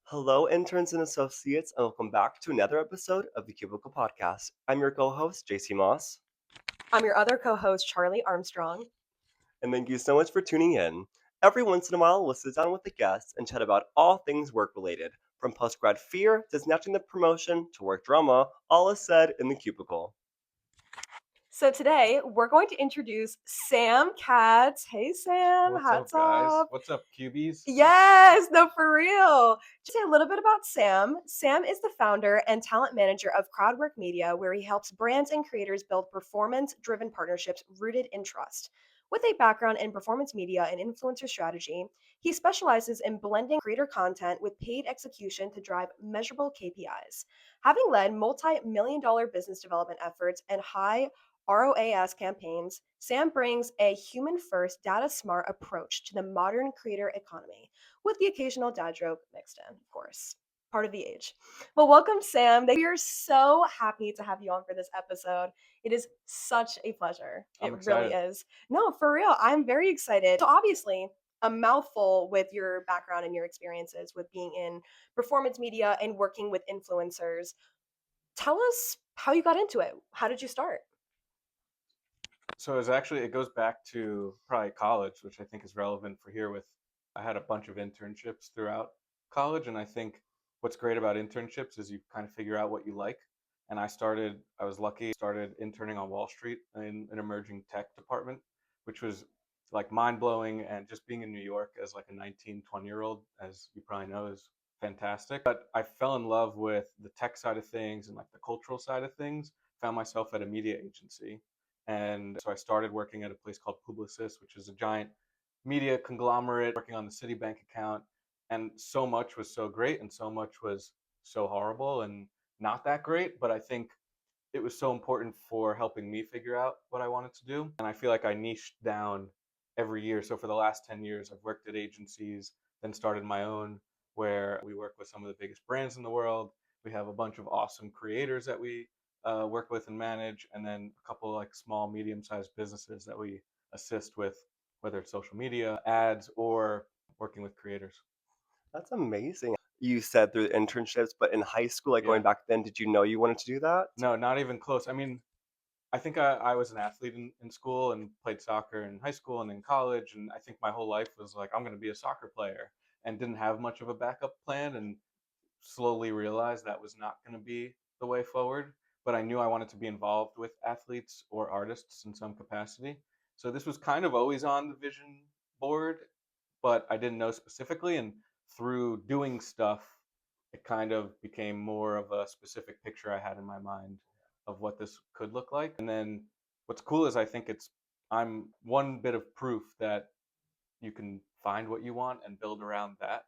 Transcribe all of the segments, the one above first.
Hello, interns and associates, and welcome back to another episode of the Cubicle podcast. I'm your co host, JC Moss, I'm your other co host, Charlie Armstrong. and thank you so much for tuning in. Every once in a while, we'll sit down with the guests and chat about all things work related, from post grad fear to snatching the promotion to work drama, all is said in the Cubicle. So today we're going to introduce Sam Katz. Hey, Sam, What's up, hats guys? off. What's up, cubies? Yes, no, for real. Just say a little bit about Sam. Sam is the founder and talent manager of Crowdwork Media, where he helps brands and creators build performance driven partnerships rooted in trust. With a background in performance media and influencer strategy, he specializes in blending creator content with paid execution to drive measurable KPIs. Having led multi million-dollar business development efforts and high ROAS campaigns, Sam brings a human first, data smart approach to the modern creator economy, with the occasional dad joke mixed in, of course. Part of the age. Well, welcome, Sam. We are so happy to have you on for this episode. It is such a pleasure. I'm It really excited. is. No, for real. I'm very excited. So, obviously, a mouthful with your background and your experiences with being in performance media and working with influencers. Tell us how you got into it. How did you start? So it goes back to probably college, which I think is relevant for here. I had a bunch of internships throughout college, and I think what's great about internships is you kind of figure out what you like. And I was lucky, started interning on Wall Street in an emerging tech department, which was like mind blowing. And just being in New York as like a 19, 20-year-old, as you probably know, is fantastic. But I fell in love with the tech side of things and like the cultural side of things. Found myself at a media agency, and so I started working at a place called Publicis, which is a giant media conglomerate, working on the Citibank account. And so much was so great, and so much was so horrible and not that great. But I think it was so important for helping me figure out what I wanted to do. And I feel like I niched down every year. So for the last 10 years, I've worked at agencies, then started my own, where we work with some of the biggest brands in the world. We have a bunch of awesome creators that we work with and manage, and then a couple like small, medium-sized businesses that we assist with, whether it's social media, ads, or working with creators. That's amazing. You said through internships, but in high school, like going Yeah. back then, did you know you wanted to do that? No, not even close. I mean, I think I was an athlete in school and played soccer in high school and in college. And I think my whole life was like, I'm going to be a soccer player, and didn't have much of a backup plan, and slowly realized that was not going to be the way forward. But I knew I wanted to be involved with athletes or artists in some capacity. So this was kind of always on the vision board, but I didn't know specifically. And through doing stuff, it kind of became more of a specific picture I had in my mind of what this could look like. And then what's cool is I think I'm one bit of proof that you can find what you want and build around that,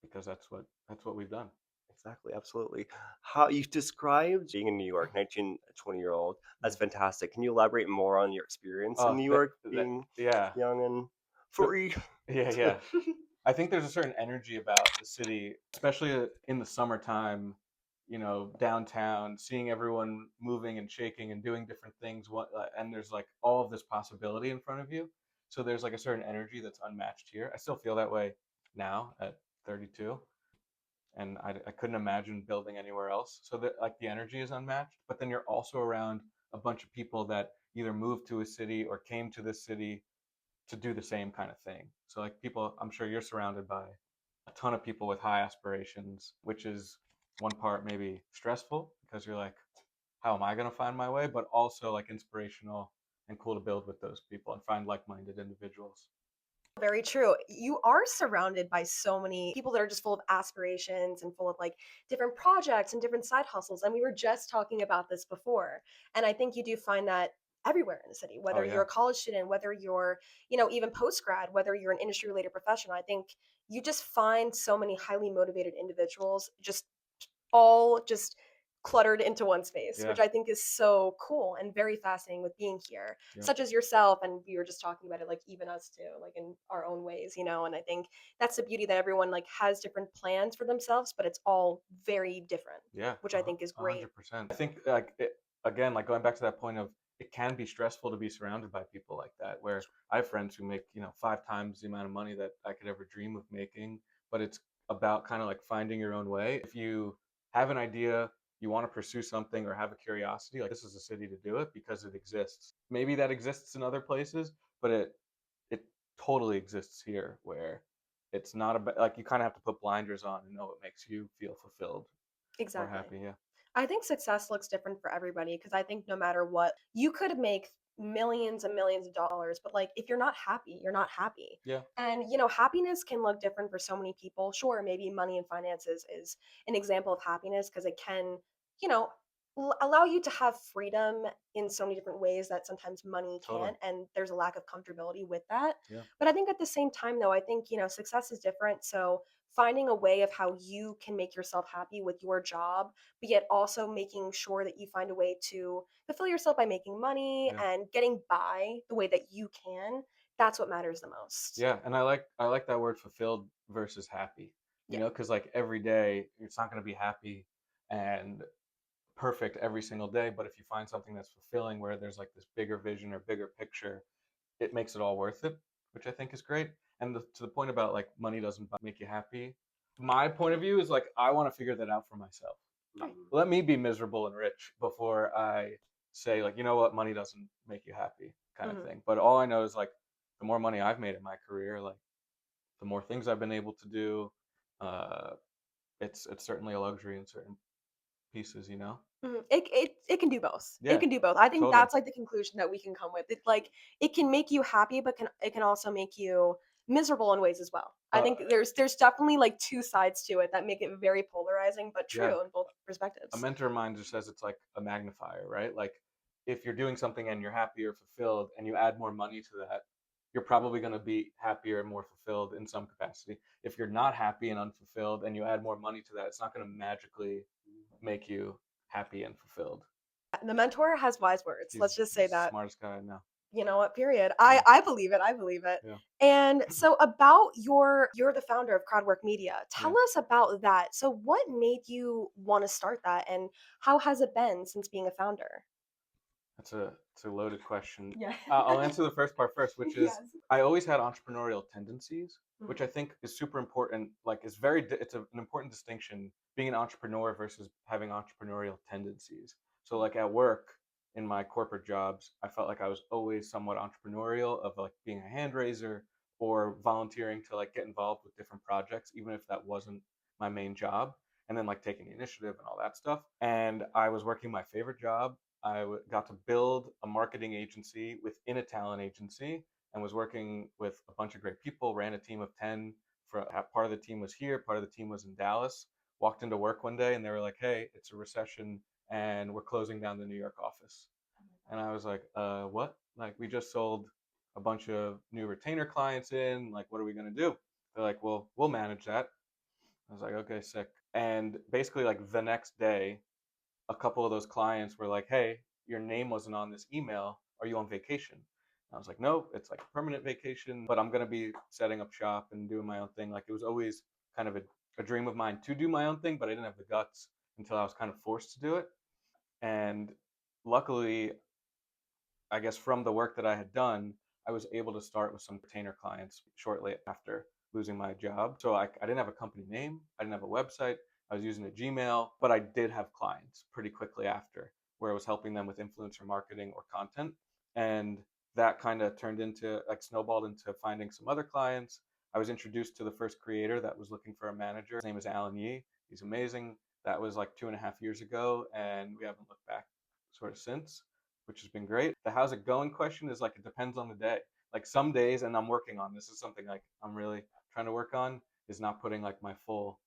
because that's what we've done. Exactly, absolutely. How you described being in New York, 19, 20-year-old, as Mm. fantastic. Can you elaborate more on your experience in Oh, New York, that being yeah. young and The, free? yeah, yeah. I think there's a certain energy about the city, especially in the summertime, downtown, seeing everyone moving and shaking and doing different things. And there's like all of this possibility in front of you. So there's like a certain energy that's unmatched here. I still feel that way now at 32, and I couldn't imagine building anywhere else. So that like the energy is unmatched, but then you're also around a bunch of people that either moved to a city or came to this city to do the same kind of thing. So like people, I'm sure you're surrounded by a ton of people with high aspirations, which is one part maybe stressful because you're like, how am I going to find my way? But also like inspirational and cool to build with those people and find like-minded individuals. Very true. You are surrounded by so many people that are just full of aspirations and full of like different projects and different side hustles. And we were just talking about this before. And I think you do find that everywhere in the city, Oh whether you're yeah. a college student, whether you're, even post grad, whether you're an industry related professional. I think you just find so many highly motivated individuals just all just cluttered into one space, Yeah. which I think is so cool and very fascinating with being here, Yeah. such as yourself. And we were just talking about it, like even us too, like in our own ways, And I think that's the beauty that everyone like has different plans for themselves, but it's all very different, Yeah, which I think is great. 100%. I think again, like going back to that point of it can be stressful to be surrounded by people like that. Where I have friends who make 5 times the amount of money that I could ever dream of making, but it's about kind of like finding your own way. If you have an idea, you want to pursue something or have a curiosity, like this is a city to do it because it exists. Maybe that exists in other places, but it totally exists here where it's not about like you kind of have to put blinders on and know what makes you feel fulfilled or Exactly. happy. Yeah. I think success looks different for everybody because I think no matter what, you could make millions and millions of dollars, but like if you're not happy, you're not happy. Yeah. And happiness can look different for so many people. Sure, maybe money and finances is an example of happiness because it can, you know, allow you to have freedom in so many different ways that sometimes money Totally. can't, and there's a lack of comfortability with that. Yeah. But I think at the same time, though, I think, success is different. So finding a way of how you can make yourself happy with your job, but yet also making sure that you find a way to fulfill yourself by making money Yeah. and getting by the way that you can. That's what matters the most. Yeah, and I like that word fulfilled versus happy. Yeah. Because like every day it's not going to be happy and perfect every single day, but if you find something that's fulfilling where there's like this bigger vision or bigger picture, it makes it all worth it, which I think is great. And to the point about like money doesn't make you happy, my point of view is like I want to figure that out for myself. Right. Let me be miserable and rich before I say like, you know what, money doesn't make you happy kind of Mhm. thing. But all I know is like the more money I've made in my career, like the more things I've been able to do, uh, it's certainly a luxury in certain pieces. Mhm. It can do both. It Yeah, can do both. I think totally. that's like the conclusion that we can come with. It can make you happy, but it can also make you miserable in ways as well. I Uh, think there's definitely like two sides to it that make it very polarizing, but yeah, true in both a perspectives. mentor of mine just says it's like a magnifier, right? Like if you're doing something and you're happy or fulfilled and you add more money to that, you're probably going to be happier and more fulfilled in some capacity. If you're not happy and unfulfilled and you add more money to that, it's not going to magically make you happy and fulfilled. The mentor has wise words. Let's He's just say he's the that. smartest guy I know. You know what? Period. Yeah, I believe it. I believe it. yeah, And so about you're the founder of Crowdwork Media. yeah. Tell us about that. So what made you want to start that and how has it been since being a founder? It's a loaded question. Yeah. I'll answer the first part first, which is Yes. I always had entrepreneurial tendencies, which Mhm. I think is super important. Like, it's an important distinction being an entrepreneur versus having entrepreneurial tendencies. So, like at work, in my corporate jobs, I felt like I was always somewhat entrepreneurial, of like being a hand raiser or volunteering to like get involved with different projects, even if that wasn't my main job, and then like taking the initiative and all that stuff. And I was working my favorite job. got to build a marketing agency within a talent agency and was working with a bunch of great people, ran a team of 10. Part of the team was here, part of the team was in Dallas. Walked into work one day and they were like, hey, it's a recession and we're closing down the New York office. And I was like, what? Like, we just sold a bunch of new retainer clients in. Like, what are we going to do? They're like, well, we'll manage that. I was like, okay, sick. And basically, like, the next day, a couple of those clients were like, hey, your name wasn't on this email. Are you on vacation? And I was like, no, it's like a permanent vacation, but I'm going to be setting up shop and doing my own thing. Like it was always kind of a dream of mine to do my own thing, but I didn't have the guts until I was kind of forced to do it. And luckily, I guess from the work that I had done, I was able to start with some retainer clients shortly after losing my job. So I didn't have a company name, I didn't have a website, I was using a Gmail, but I did have clients pretty quickly after where I was helping them with influencer marketing or content. And that kind of turned into like snowballed into finding some other clients. I was introduced to the first creator that was looking for a manager. His name is Alan Yee. He's amazing. That was like 2.5 years ago, and we haven't looked back sort of since, which has been great. The how's it going question is like it depends on the day. Like some days, and I'm working on this is something like I'm really trying to work on is not putting like my full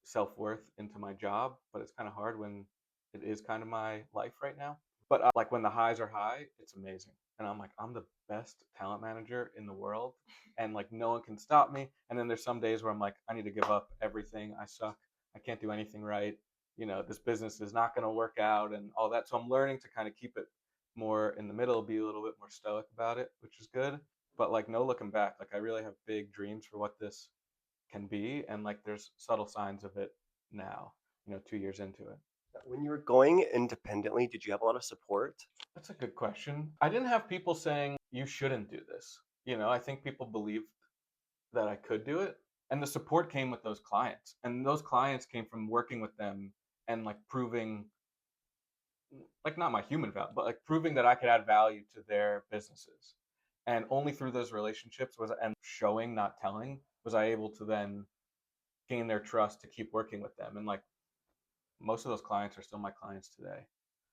self worth into my job, but it's kind of hard when it is kind of my life right now. But like when the highs are high, it's amazing, and I'm like I'm the best talent manager in the world, and like no one can stop me. And then there's some days where I'm like I need to give up everything. I suck. I can't do anything right. This business is not going to work out and all that. So I'm learning to kind of keep it more in the middle, be a little bit more stoic about it, which is good. But like no looking back. Like I really have big dreams for what this can be, and like there's subtle signs of it now. 2 years into it. When you were going independently, did you have a lot of support? That's a good question. I didn't have people saying you shouldn't do this. I think people believed that I could do it. And the support came with those clients, and those clients came from working with them and like proving, like, not my human value, but like proving that I could add value to their businesses. And only through those relationships was, and showing, not telling, was I able to then gain their trust to keep working with them. And like most of those clients are still my clients today.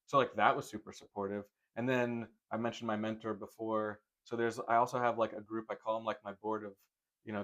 So like that was super supportive. And then I mentioned my mentor before. So I also have like a group, I call them like my board of,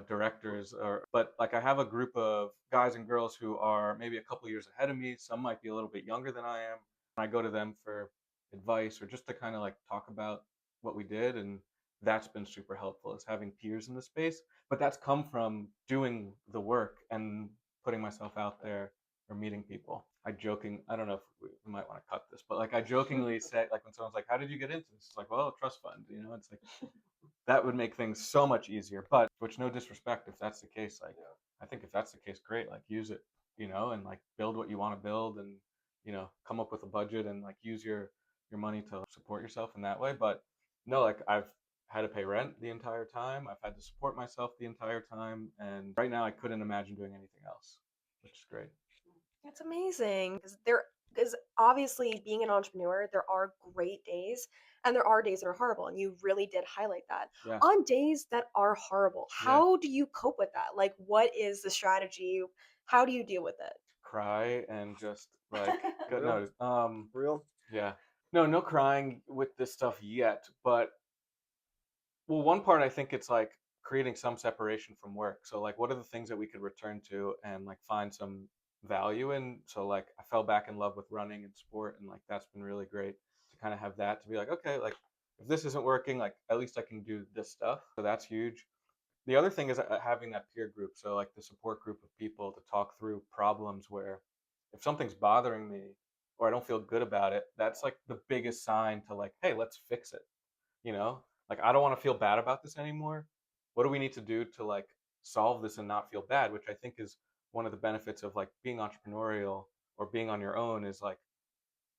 directors, or, but like I have a group of guys and girls who are maybe a couple years ahead of me. Some might be a little bit younger than I am. I go to them for advice or just to kind of like talk about what we did. And that's been super helpful, is having peers in the space. But that's come from doing the work and putting myself out there or meeting people. I don't know if we might want to cut this, but like I jokingly say, like when someone's like, "How did you get into this?" It's like, "Well, a trust fund." It's like that would make things so much easier. But which, no disrespect, if that's the case, like I think if that's the case, great, like use it, and like build what you want to build, and come up with a budget and like use your money to support yourself in that way. But no, like I've had to pay rent the entire time. I've had to support myself the entire time, and right now I couldn't imagine doing anything else, which is great. That's amazing. Because obviously being an entrepreneur, there are great days and there are days that are horrible. And you really did highlight that. Yeah. On days that are horrible, Yeah. how do you cope with that? Like, what is the strategy? How do you deal with it? Cry and just like Real? Real? yeah, no crying with this stuff yet, but well, one part, I think it's like creating some separation from work. So like what are the things that we could return to and like find some value in? So like I fell back in love with running and sport, and like that's been really great to kind of have that, to be like, okay, like if this isn't working, like at least I can do this stuff. So that's huge. The other thing is having that peer group. So like the support group of people to talk through problems, where if something's bothering me or I don't feel good about it, that's like the biggest sign to like, hey, let's fix it. Like I don't want to feel bad about this anymore. What do we need to do to like solve this and not feel bad? Which I think is one of the benefits of like being entrepreneurial or being on your own, is like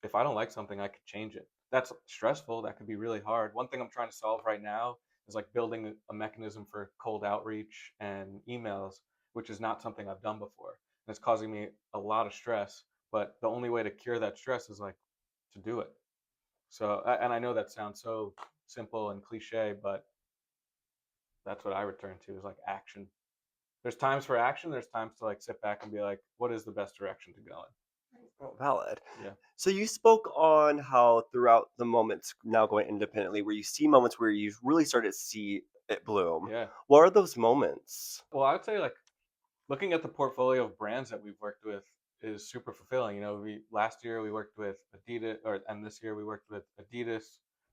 if I don't like something, I could change it. That's stressful. That could be really hard. One thing I'm trying to solve right now is like building a mechanism for cold outreach and emails, which is not something I've done before. And it's causing me a lot of stress. But the only way to cure that stress is like to do it. So, and I know that sounds so simple and cliche, but that's what I return to, is like action. There's times for action. There's times to like sit back and be like, what is the best direction to go in? Oh, valid. Yeah. So you spoke on how throughout the moments now going independently, where you see moments where you really started to see it bloom. Yeah. What are those moments? Well, I would say like looking at the portfolio of brands that we've worked with is super fulfilling. We last year we worked with Adidas, and this year we worked with Adidas,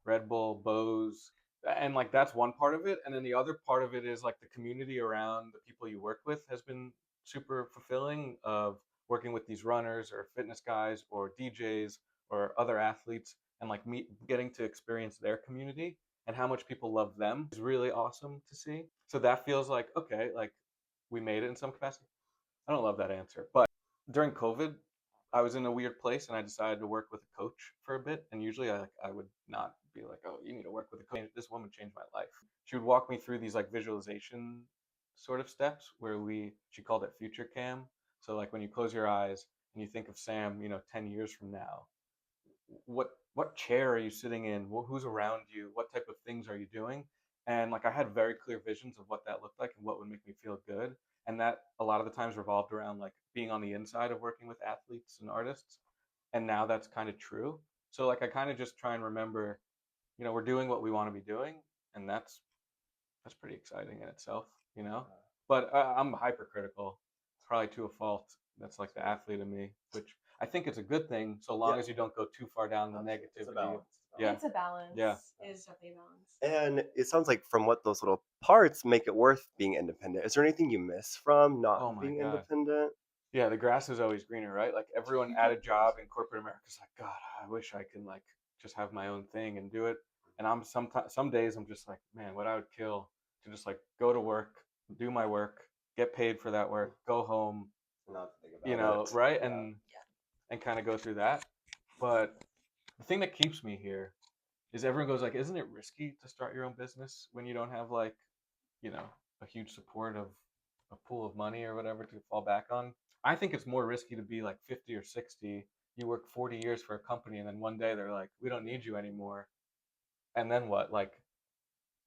Red Bull, Bose, and like that's one part of it. And then the other part of it is like the community around the people you work with has been super fulfilling, of working with these runners or fitness guys or DJs or other athletes, and like getting to experience their community and how much people love them is really awesome to see. So that feels like, okay, like we made it in some capacity. I don't love that answer, but during COVID, I was in a weird place and I decided to work with a coach for a bit. And usually I would not be like, oh, you need to work with a coach. This woman changed my life. She would walk me through these like visualization sort of steps where she called it future cam. So like when you close your eyes and you think of Sam, 10 years from now, what chair are you sitting in? Who's around you? What type of things are you doing? And like I had very clear visions of what that looked like and what would make me feel good. And that a lot of the times revolved around like being on the inside of working with athletes and artists. And now that's kind of true. So like I kind of just try and remember, we're doing what we want to be doing, and that's pretty exciting in itself, you know. But I'm hypercritical, probably to a fault. That's like the athlete in me, which I think is a good thing, so long as you don't go too far down the negativity. Yeah, It's a balance. yeah, It is definitely a balance. And it sounds like from what those little parts make it worth being independent. Is there anything you miss from not oh my being god, independent? yeah. The grass is always greener, right? Like everyone at a job in corporate America is like, God, I wish I can like just have my own thing and do it. And I'm sometimes some days I'm just like, man, what I would kill to just like go to work, do my work, get paid for that work, go home, Not to think about it. right? Yeah. And kind of go through that. But the thing that keeps me here is everyone goes like, isn't it risky to start your own business when you don't have like, you know, a huge support of a pool of money or whatever to fall back on. I think it's more risky to be like 50 or 60. You work 40 years for a company and then one day they're like, we don't need you anymore. And then what? Like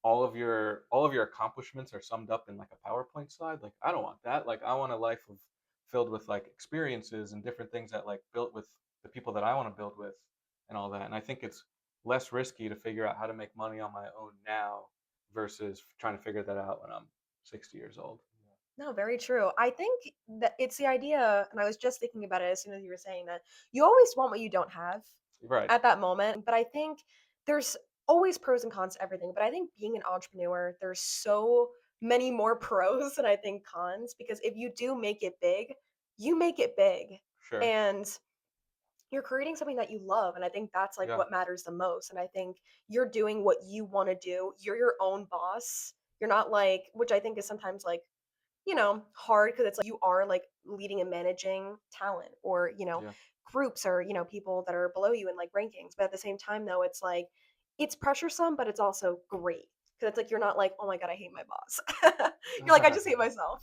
all of your accomplishments are summed up in like a PowerPoint slide. Like I don't want that. Like I want a life of filled with like experiences and different things that like built with the people that I want to build with and all that. And I think it's less risky to figure out how to make money on my own now versus trying to figure that out when I'm 60 years old. No, very true. I think that it's the idea, and I was just thinking about it as soon as you were saying that you always want what you don't have Right. at that moment. But I think there's always pros and cons to everything. But I think being an entrepreneur, there's so many more pros than I think cons, because if you do make it big, you make it big. Sure. And you're creating something that you love. And I think that's like Yeah. what matters the most. And I think you're doing what you want to do. You're your own boss. You're not like, which I think is sometimes like, hard, because it's like you are like leading and managing talent, or, Yeah. groups, or, people that are below you in like rankings. But at the same time, though, it's like it's pressuresome, but it's also great, because it's like you're not like, oh my God, I hate my boss. You're like, I just hate myself.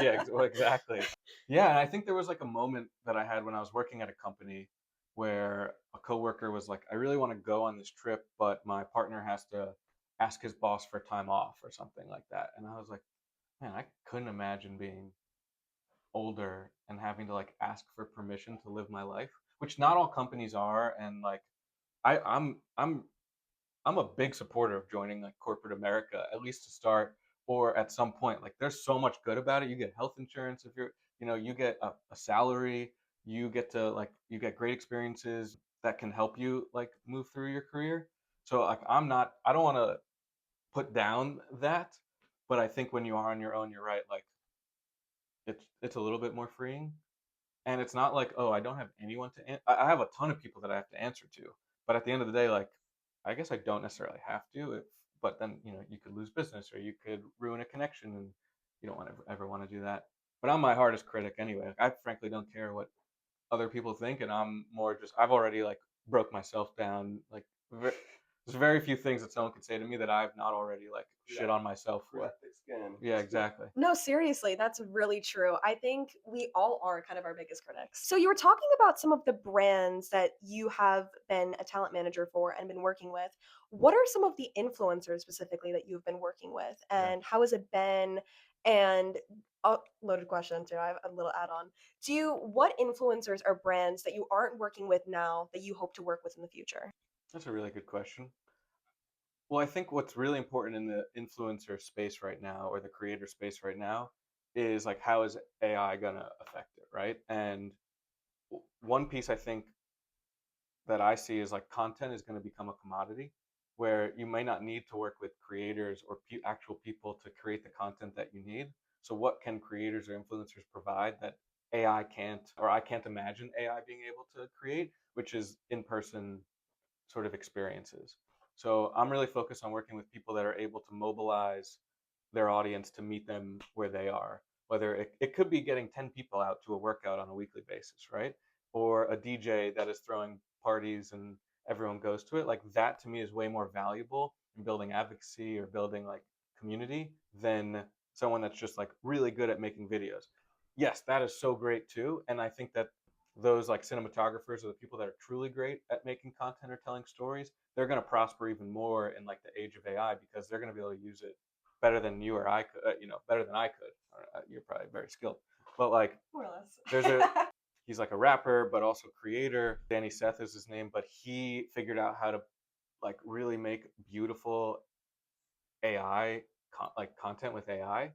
Yeah, well, exactly. Yeah, and I think there was like a moment that I had when I was working at a company where a coworker was like, I really want to go on this trip, but my partner has to ask his boss for time off or something like that. And I was like, man, I couldn't imagine being older and having to like ask for permission to live my life, which not all companies are. And like I'm a big supporter of joining like corporate America, at least to start, or at some point. Like there's so much good about it. You get health insurance if you're, you get a salary, you get to like you get great experiences that can help you like move through your career. So like I don't want to put down that, but I think when you are on your own, you're right. Like it's a little bit more freeing. And it's not like, oh, I don't have anyone to I have a ton of people that I have to answer to, but at the end of the day, like I guess I don't necessarily have to, but then you could lose business or you could ruin a connection, and you don't want to ever want to do that. But I'm my hardest critic anyway. Like, I frankly don't care what other people think, and I'm more just I've already like broke myself down. Like there's very few things that someone could say to me that I've not already like shit on myself for. Thick skin. Yeah, exactly. No, seriously, that's really true. I think we all are kind of our biggest critics. So you were talking about some of the brands that you have been a talent manager for and been working with. What are some of the influencers specifically that you've been working with, Yeah. and how has it been? And loaded question too. I have a little add-on. What influencers or brands that you aren't working with now that you hope to work with in the future? That's a really good question. Well, I think what's really important in the influencer space right now, or the creator space right now, is like how is AI gonna affect it, right? And one piece I think that I see is like content is going to become a commodity where you may not need to work with creators or actual people to create the content that you need. So, what can creators or influencers provide that AI can't, or I can't imagine AI being able to create, which is in person sort of experiences. So I'm really focused on working with people that are able to mobilize their audience to meet them where they are. Whether it could be getting 10 people out to a workout on a weekly basis, right? Or a DJ that is throwing parties and everyone goes to it. Like that to me is way more valuable in building advocacy or building like community than someone that's just like really good at making videos. Yes, that is so great too. And I think that those like cinematographers or the people that are truly great at making content or telling stories, they're going to prosper even more in like the age of AI because they're going to be able to use it better than you or I could, better than I could. You're probably very skilled, but like More or less. there's a he's like a rapper but also creator. Danny Seth is his name, but he figured out how to like really make beautiful like content with AI,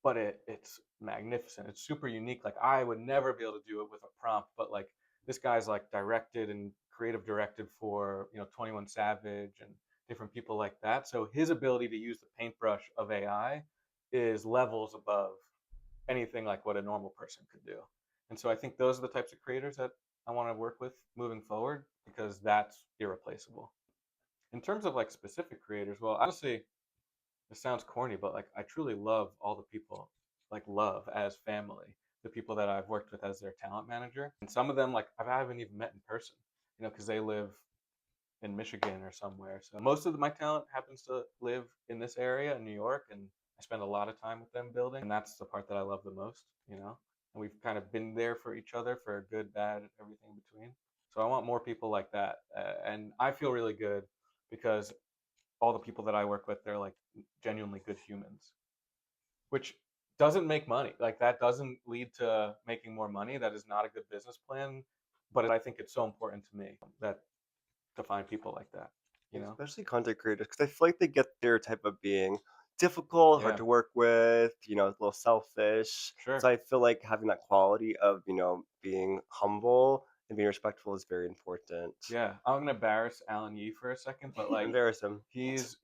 but it's magnificent. It's super unique. Like I would never be able to do it with a prompt, but like this guy's like directed and creative directed for 21 Savage and different people like that. So his ability to use the paintbrush of AI is levels above anything like what a normal person could do. And so I think those are the types of creators that I want to work with moving forward because that's irreplaceable. In terms of like specific creators, well, honestly, it sounds corny, but like I truly love all the people, like love as family, the people that I've worked with as their talent manager. And some of them, like I haven't even met in person, because they live in Michigan or somewhere. So most of my talent happens to live in this area in New York, and I spend a lot of time with them building, and that's the part that I love the most, you know. And we've kind of been there for each other for good, bad, everything between. So I want more people like that, and I feel really good because all the people that I work with, they're like genuinely good humans, which doesn't make money. Like that doesn't lead to making more money. That is not a good business plan. But I think it's so important to me that to find people like that, you know? Especially content creators, because I feel like they get their type of being difficult, hard Yeah, to work with, a little selfish. So sure. I feel like having that quality of, being humble and being respectful is very important. Yeah, I'm gonna embarrass Alan Yee for a second, but like Embarrass him. he's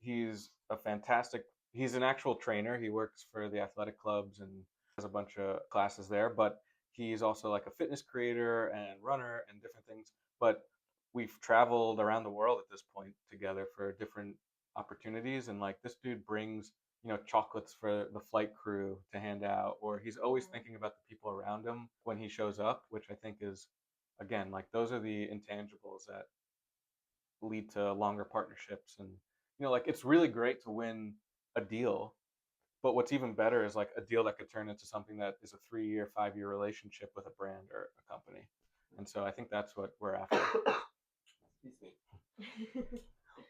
a fantastic. He's an actual trainer. He works for the athletic clubs and has a bunch of classes there. But he's also like a fitness creator and runner and different things. But we've traveled around the world at this point together for different opportunities. And like this dude brings chocolates for the flight crew to hand out, or he's always thinking about the people around him when he shows up, which I think is again like those are the intangibles that lead to longer partnerships. And like it's really great to win a deal, but what's even better is like a deal that could turn into something that is a 3-year 5-year relationship with a brand or a company. And so I think that's what we're after. Excuse me.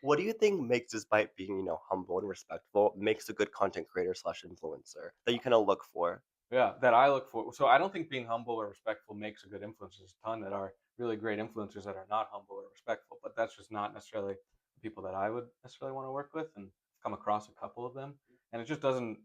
What do you think makes, despite being, humble and respectful, makes a good content creator slash influencer that you kind of look for? Yeah, that I look for. So I don't think being humble or respectful makes a good influencer. There's a ton that are really great influencers that are not humble or respectful, but that's just not necessarily the people that I would necessarily want to work with. And I've come across a couple of them, and it just doesn't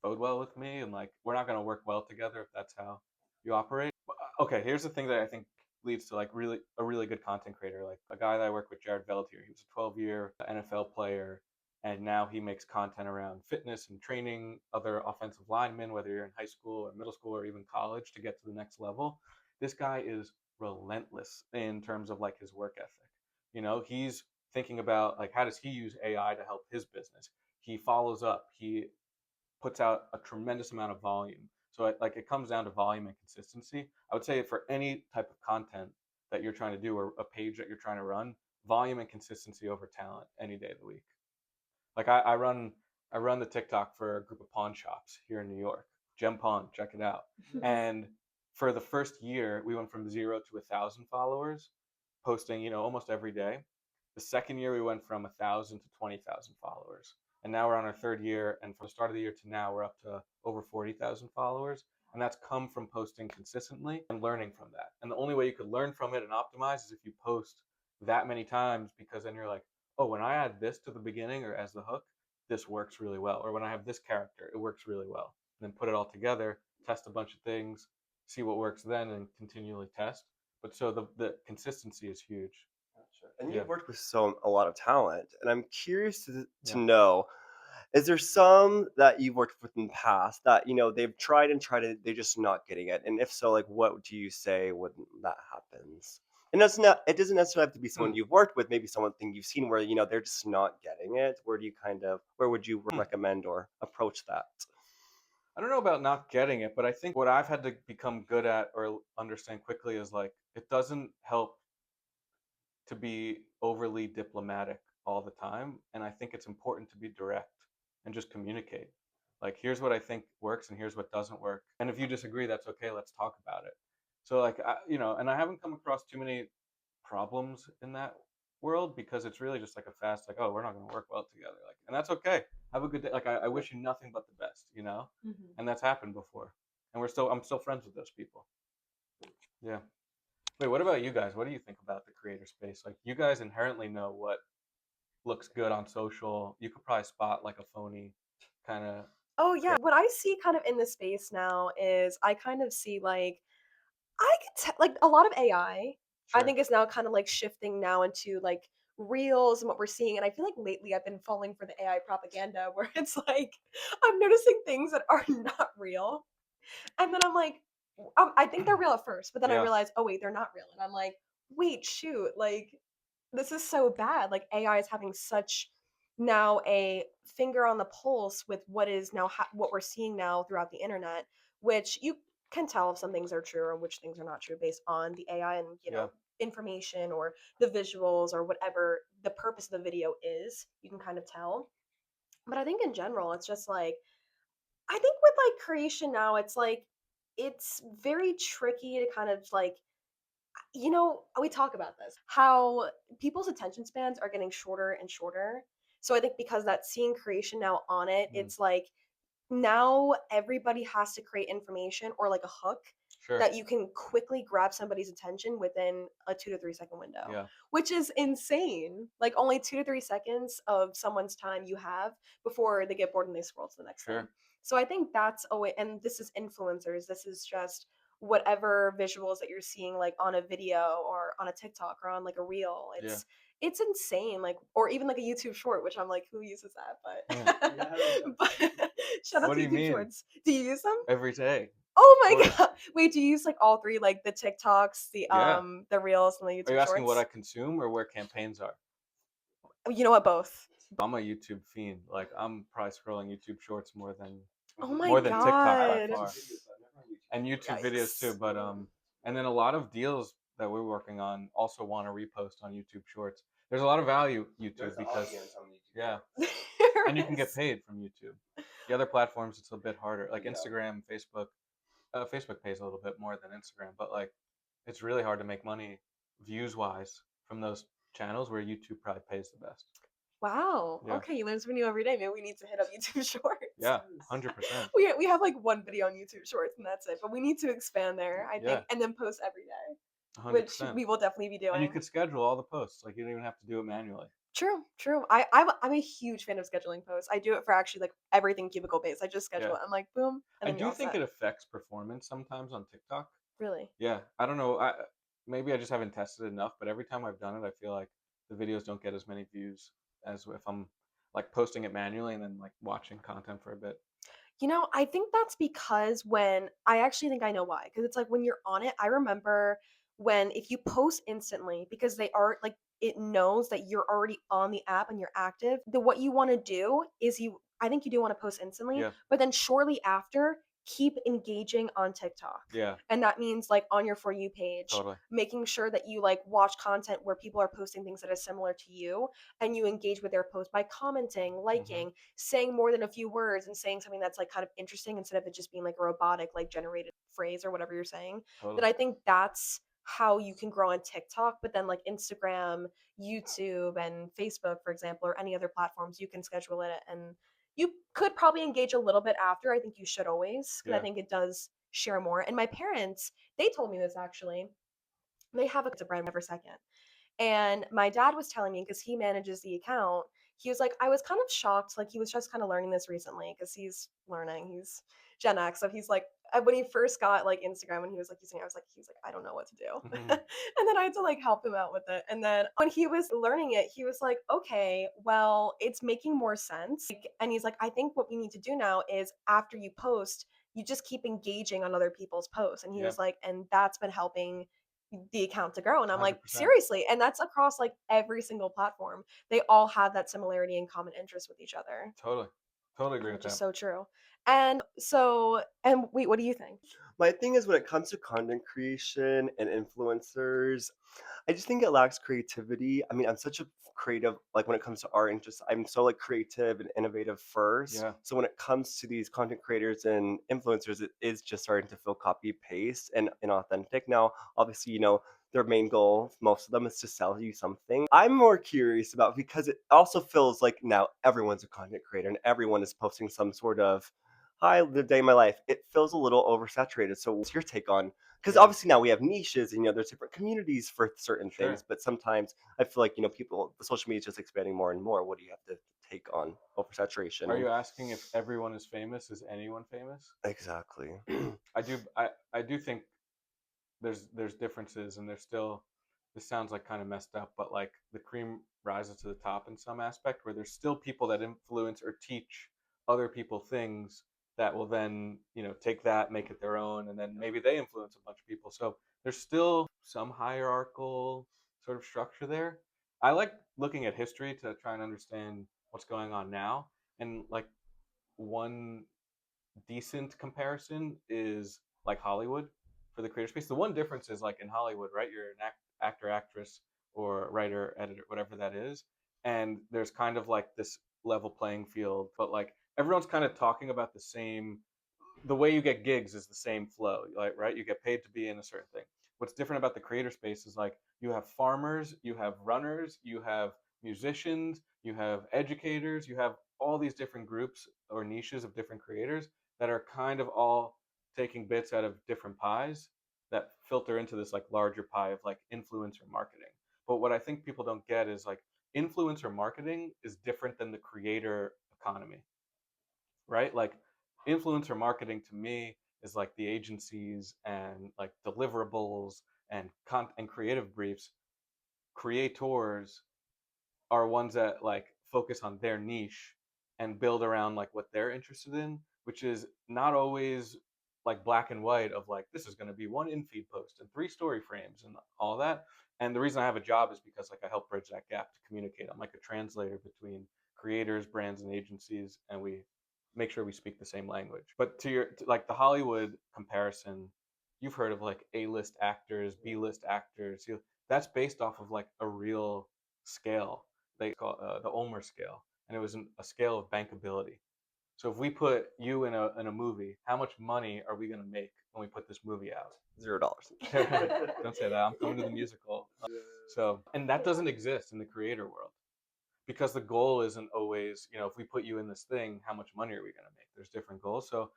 bode well with me. And like we're not going to work well together if that's how you operate. Okay, here's the thing that I think leads to like really a really good content creator, like a guy that I work with, Jared Veltier. He was a 12-year NFL player, and now he makes content around fitness and training other offensive linemen, whether you're in high school or middle school or even college, to get to the next level. This guy is relentless in terms of like his work ethic. He's thinking about like how does he use AI to help his business. He follows up. He puts out a tremendous amount of volume. So it comes down to volume and consistency. I would say for any type of content that you're trying to do or a page that you're trying to run, volume and consistency over talent any day of the week. Like I run the TikTok for a group of pawn shops here in New York. Gem Pawn, check it out. And for the first year, we went from 0 to 1,000 followers, posting almost every day. The second year, we went from 1,000 to 20,000 followers, and now we're on our third year. And from the start of the year to now, we're up to over 40,000 followers. And that's come from posting consistently and learning from that. And the only way you could learn from it and optimize is if you post that many times, because then you're like, oh, when I add this to the beginning or as the hook, this works really well. Or when I have this character, it works really well. And then put it all together, test a bunch of things, see what works then, and continually test. But so the consistency is huge. Gotcha. And Yeah, you've worked with a lot of talent, and I'm curious to yeah. know, is there some that you've worked with in the past that they've tried and tried it, they're just not getting it? And if so, like what do you say when that happens? And that's not it doesn't necessarily have to be Hmm. someone you've worked with, maybe someone thing you've seen where they're just not getting it. Where would you Hmm. recommend or approach that? I don't know about not getting it, but I think what I've had to become good at or understand quickly is like it doesn't help to be overly diplomatic all the time. And I think it's important to be direct and just communicate. Like, here's what I think works and here's what doesn't work. And if you disagree, that's okay. Let's talk about it. So, like, and I haven't come across too many problems in that world because it's really just like a fast, like, oh, we're not going to work well together. Like, and that's okay. Have a good day. Like, I wish you nothing but the best. Mhm. And that's happened before. And I'm still friends with those people. Yeah. Wait, what about you guys? What do you think about the creator space? Like, you guys inherently know what looks good on social. You could probably spot like a phony kind of Oh yeah, creator. what I see kind of in the space now is I kind of see like I could like a lot of AI. I Sure. think is now kind of like shifting now into like reels and what we're seeing. And I feel like lately I've been falling for the AI propaganda where it's like I'm noticing things that are not real. And then I'm like, I think they're real at first, but then I Yeah. realize, oh wait, they're not real. And I'm like, wait, shoot, like this is so bad. Like AI is having such now a finger on the pulse with what is now what we're seeing now throughout the internet, which you can tell if some things are true or which things are not true based on the AI and Yeah. information or the visuals or whatever the purpose of the video is. You can kind of tell. But I think in general, it's just like I think with like creation now, it's like it's very tricky to kind of like we talk about this how people's attention spans are getting shorter and shorter. So I think because that seeing creation now on it, Mm, it's like now everybody has to create information or like a hook sure. that you can quickly grab somebody's attention within a 2 to 3 second window, Yeah. which is insane. Like only 2 to 3 seconds of someone's time you have before they get bored and they scroll to the next thing. Sure. So I think that's a way, and this is influencers. This is just whatever visuals that you're seeing like on a video or on a TikTok or on like a reel. Yeah. It's insane. Like or even like a YouTube short, which I'm like, who uses Yeah. that? But shout out What to do you YouTube mean? Shorts. Do you use them? Every day, Oh of my course. god. Wait, do you use like all three, like the TikToks, Yeah. the Reels, and the Are you YouTube asking what I Shorts? consume or where campaigns are? You know what? Both. I'm a YouTube fiend. Like I'm probably scrolling YouTube Shorts Oh my more than TikTok by god. far, and YouTube videos too. Yikes. But and then a lot of deals that we're working on also want to repost on YouTube Shorts. There's a lot of value YouTube because yeah, and you can get There paid from YouTube. The other platforms it's a bit harder, like Instagram, Facebook. Facebook pays a little bit more than Instagram, but like it's really hard to make money views wise from those channels where YouTube probably pays the best. Wow. Yeah, Okay, you learn something new every day. Maybe we need to hit up YouTube Shorts. yeah, 100%. We have like one video on YouTube Shorts and that's it. But we need to expand there, I Yeah, think, and then post every day, which 100%. we will definitely be And you doing. could schedule all the posts. Like you don't even have to do it manually. True, true. I'm a huge fan of scheduling posts. I do it for actually like everything cubicle based. I just schedule Yeah. it. I'm like boom, and I then you're do all think set. it affects performance sometimes on TikTok. Really. Yeah, I don't know. Maybe I just haven't tested it enough, but every time I've done it, I feel like the videos don't get as many views as if I'm like posting it manually and then like watching content for a bit. I think that's because when I actually think I know why. Because it's like when you're on it, I remember when if you post instantly, because they are like it knows that you're already on the app and you're active, what you want to do is I think you do want to post instantly, Yeah, but then shortly after, keep engaging on TikTok. yeah, And that means like on your For You page, totally. making sure that you like watch content where people are posting things that are similar to you and you engage with their post by commenting, Hmm. liking, saying more than a few words and saying something that's like kind of interesting instead of it just being like a robotic like generated phrase or whatever you're saying. That Totally. I think that's how you can grow on TikTok, but then like Instagram, YouTube and Facebook for example or any other platforms you can schedule it and you could probably engage a little bit after. I think you should always because I Yeah. think it does share more. And my parents, they told me this actually. They have a brand for a second. And my dad was telling me because he manages the account, he was like, I was kind of shocked. Like, he was just kind of learning this recently because he's learning. He's Gen X. So he's like, when he first got like Instagram, when he was like using it, he was like, I don't know what to do. Hmm. And then I had to like help him out with it. And then when he was learning it, he was like, okay, well, it's making more sense. And he's like, I think what we need to do now is after you post, you just keep engaging on other people's posts. And he Yeah. was like, and that's been helping the account to grow. And I'm like, 100%. seriously. And that's across like every single platform. They all have that similarity and common interest with each other, Totally. Totally agree with which is that. so true. And so, and wait, what do you think? My thing is when it comes to content creation and influencers, I just think it lacks creativity. I mean, I'm such a creative, like when it comes to art and just I'm so like creative and innovative first. Yeah. So when it comes to these content creators and influencers, it is just starting to feel copy paste and inauthentic. Now, obviously, their main goal, most of them, is to sell you something. I'm more curious about because it also feels like now everyone's a content creator and everyone is posting some sort of hi, the day of my life. It feels a little oversaturated. So what's your take on because Yeah. obviously now we have niches and there's different communities for certain things, Sure. but sometimes I feel like people the social media is just expanding more and more. What do you have to take on oversaturation Are and you asking if everyone is famous? Is anyone famous? exactly? I do think there's differences and there's still this sounds like kind of messed up, but like the cream rises to the top in some aspect where there's still people that influence or teach other people things that will then take that, make it their own, and then maybe they influence a bunch of people. So there's still some hierarchical sort of structure there. I like looking at history to try and understand what's going on now, and like one decent comparison is like Hollywood for the creator space. The one difference is like in Hollywood, right? You're an actor, actress, or writer, editor, whatever that is. And there's kind of like this level playing field, but like everyone's kind of talking about the way you get gigs is the same flow, like, right? You get paid to be in a certain thing. What's different about the creator space is like you have farmers, you have runners, you have musicians, you have educators, you have all these different groups or niches of different creators that are kind of all taking bits out of different pies that filter into this like larger pie of like influencer marketing. But what I think people don't get is like influencer marketing is different than the creator economy, right? Like influencer marketing to me is like the agencies and like deliverables and and creative briefs. Creators are ones that like focus on their niche and build around like what they're interested in, which is not always like black and white of like this is going to be one in-feed post and 3 story frames and all that. And the reason I have a job is because like I help bridge that gap to communicate. I'm like a translator between creators, brands, and agencies, and we make sure we speak the same language. But like the Hollywood comparison, you've heard of like A-list actors, B-list actors. That's based off of like a real scale. They call the Ulmer scale, and it was a scale of bankability. So if we put you in a movie, how much money are we going to make when we put this movie out? $0. Don't say that. I'm coming to the musical. So, and that doesn't exist in the creator world because the goal isn't always, if we put you in this thing, how much money are we going to make? There's different goals. So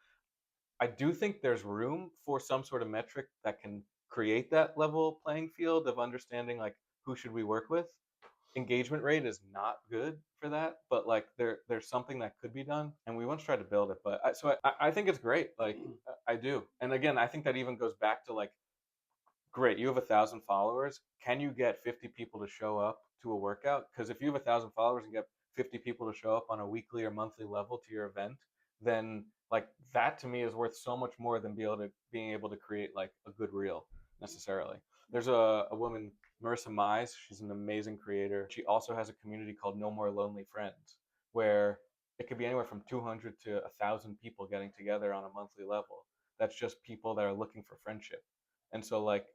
I do think there's room for some sort of metric that can create that level playing field of understanding like who should we work with. Engagement rate is not good for that, but like there's something that could be done, and we once tried to build it. But I think it's great. Like I do, and again, I think that even goes back to like, great, you have 1,000 followers. Can you get 50 people to show up to a workout? Because if you have 1,000 followers and get 50 people to show up on a weekly or monthly level to your event, then like that to me is worth so much more than being able to create like a good reel necessarily. There's a woman, Marissa Mize. She's an amazing creator. She also has a community called No More Lonely Friends, where it could be anywhere from 200 to 1,000 people getting together on a monthly level. That's just people that are looking for friendship. And so like,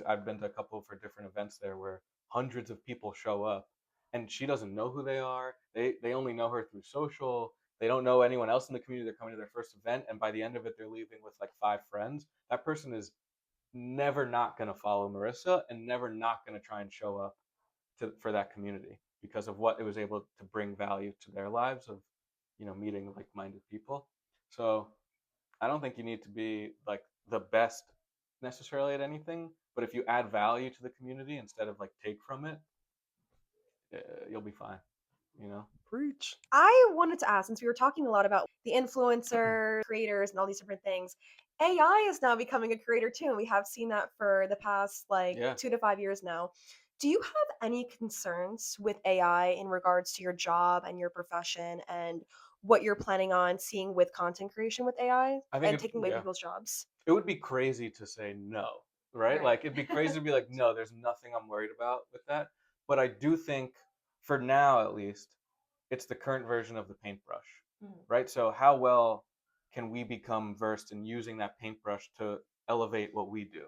I've been to a couple for different events there where hundreds of people show up, and she doesn't know who they are. They only know her through social. They don't know anyone else in the community. They're coming to their first event, and by the end of it they're leaving with like 5 friends. That person is never not going to follow Marissa and never not going to try and show up for that community because of what it was able to bring value to their lives of meeting like-minded people. So I don't think you need to be like the best necessarily at anything, but if you add value to the community instead of like take from it, you'll be fine. Preach. I wanted to ask, since we were talking a lot about the influencer creators and all these different things, AI is now becoming a creator too, and we have seen that for the past like Yeah. 2 to 5 years now. Do you have any concerns with AI in regards to your job and your profession and what you're planning on seeing with content creation with AI I think and taking away people's jobs? it would be crazy to say no, right? Right. Like it'd be crazy to be like, no, there's nothing I'm worried about with that. But I do think, for now at least, it's the current version of the paintbrush, right? So how well can we become versed in using that paintbrush to elevate what we do?